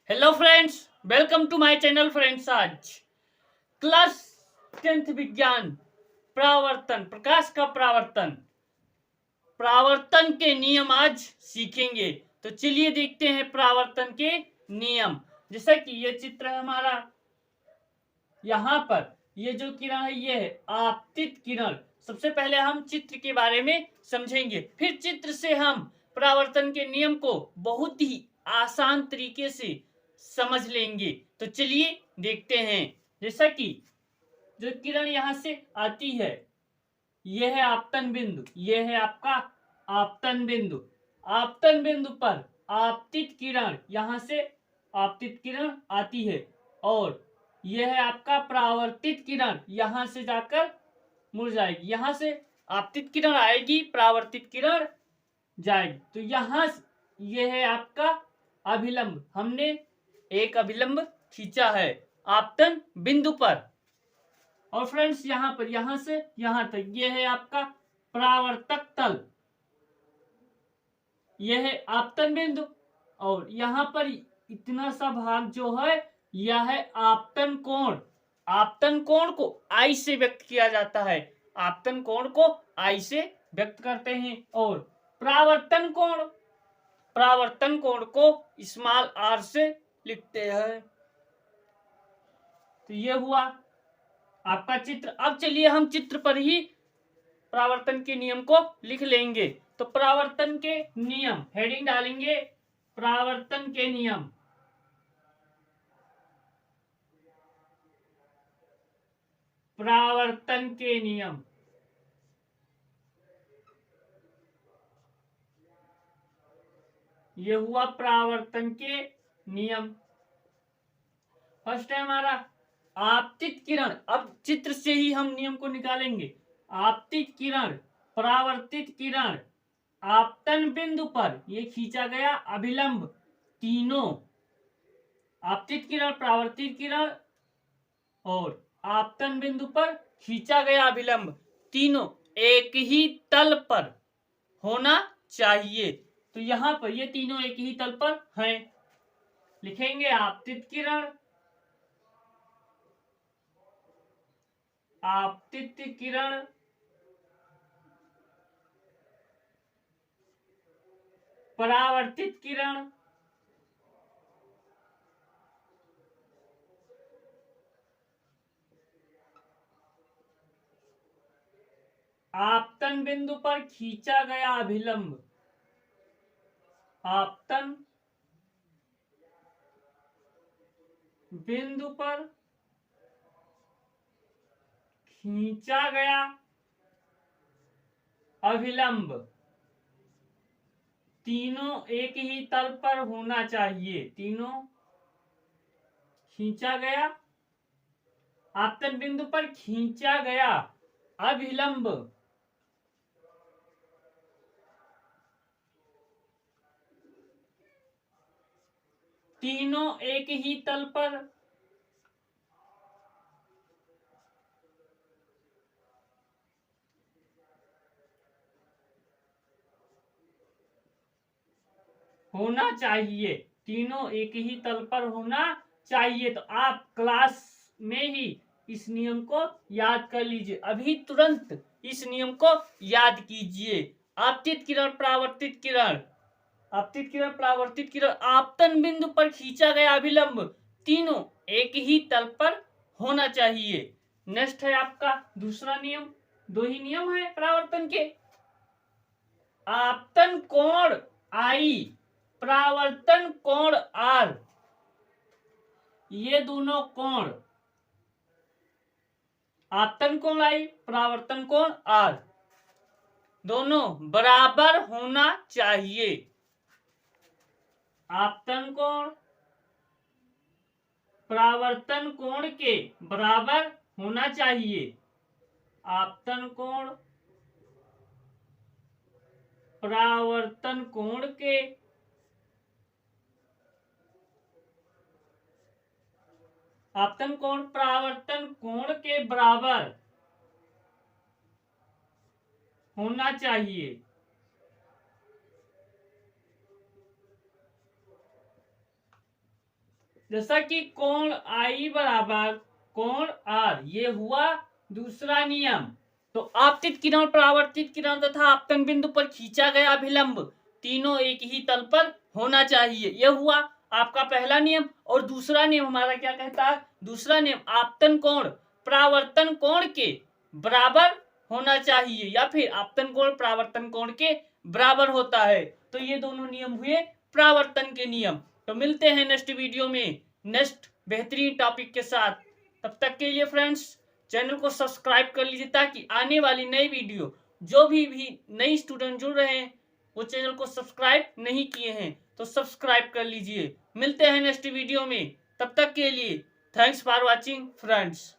Hello friends, welcome to my channel friends. आज class 10th विज्ञान परावर्तन, प्रकाश का परावर्तन, परावर्तन के नियम आज सीखेंगे। तो चलिए देखते हैं परावर्तन के नियम। जैसा कि ये चित्र है हमारा, यहाँ पर ये जो किरण है ये है आपतित किरण। सबसे पहले हम चित्र के बारे में समझेंगे, फिर चित्र से हम परावर्तन के नियम को बहुत ही आसान तरीके से समझ लेंगे। तो चलिए देखते हैं। जैसा कि जो किरण यहां से आती है यह है आपतन बिंदु, यह है आपका आपतन बिंदु। आपतन बिंदु पर आपतित किरण यहां से आपतित किरण आती है और यह है आपका परावर्तित किरण, यहां से जाकर मुड़ जाएगी। यहां से आपतित किरण आएगी, परावर्तित किरण जाएगी। तो यहां यह है आपका अभिलंब, हमने एक अभिलंब खींचा है आपतन बिंदु पर। और फ्रेंड्स यहां पर यहां से यहां तक यह है आपका परावर्तक तल, यह है आपतन बिंदु। और यहां पर इतना सा भाग जो है यह है आपतन कोण। आपतन कोण को आई से व्यक्त किया जाता है, आपतन कोण को आई से व्यक्त करते हैं। और परावर्तन कोण, परावर्तन कोण को स्मॉल आर से लिखते हैं। तो ये हुआ आपका चित्र। अब चलिए हम चित्र पर ही परावर्तन के नियम को लिख लेंगे। तो परावर्तन के नियम हेडिंग डालेंगे, परावर्तन के नियम। परावर्तन के नियम, ये हुआ परावर्तन के नियम। फर्स्ट है हमारा आपतित किरण। अब चित्र से ही हम नियम को निकालेंगे। आपतित किरण, परावर्तित किरण, आपतन बिंदु पर ये खींचा गया अभिलंब, तीनों आपतित किरण, परावर्तित किरण और आपतन बिंदु पर खींचा गया अभिलंब, तीनों एक ही तल पर होना चाहिए। तो यहां पर ये तीनों एक ही तल पर हैं। लिखेंगे आपतित किरण, आपतित किरण, परावर्तित किरण, आपतन बिंदु पर खींचा गया अभिलंब, आपतन बिंदु पर खींचा गया अभिलंब, तीनों एक ही तल पर होना चाहिए। तीनों खींचा गया, आपतन बिंदु पर खींचा गया अभिलंब तीनों एक ही तल पर होना चाहिए। तीनों एक ही तल पर होना चाहिए। तो आप क्लास में ही इस नियम को याद कर लीजिए, अभी तुरंत इस नियम को याद कीजिए। आपतित किरण, परावर्तित किरण, आपतित किरण, परावर्तित किरण, आपतन बिंदु पर खींचा गया अभिलंब, तीनों एक ही तल पर होना चाहिए। नेक्स्ट है आपका दूसरा नियम। दो ही नियम है परावर्तन के। आपतन कोण आई, परावर्तन कोण आर, ये दोनों कोण, आपतन कोण आई, परावर्तन कोण आर, दोनों बराबर होना चाहिए। आपतन कोण परावर्तन कोण के बराबर होना चाहिए। आपतन कोण परावर्तन कोण के आपतन कोण परावर्तन कोण के बराबर होना चाहिए। जैसा कि कोण आई बराबर कोण आर, ये हुआ दूसरा नियम। तो आपतित किरण, परावर्तित किरण तथा आपतन बिंदु पर खींचा गया अभिलंब तीनों एक ही तल पर होना चाहिए। यह हुआ आपका पहला नियम। और दूसरा नियम हमारा क्या कहता है? दूसरा नियम आपतन कोण परावर्तन कोण के बराबर होना चाहिए, या फिर आपतन कोण परावर्तन कोण के बराबर होता है। तो ये दोनों नियम हुए परावर्तन के नियम। तो मिलते हैं नेक्स्ट वीडियो में नेक्स्ट बेहतरीन टॉपिक के साथ। तब तक के लिए फ्रेंड्स चैनल को सब्सक्राइब कर लीजिए, ताकि आने वाली नई वीडियो जो भी नई स्टूडेंट जुड़ रहे हैं वो चैनल को सब्सक्राइब नहीं किए हैं तो सब्सक्राइब कर लीजिए। मिलते हैं नेक्स्ट वीडियो में, तब तक के लिए थैंक्स फॉर वॉचिंग फ्रेंड्स।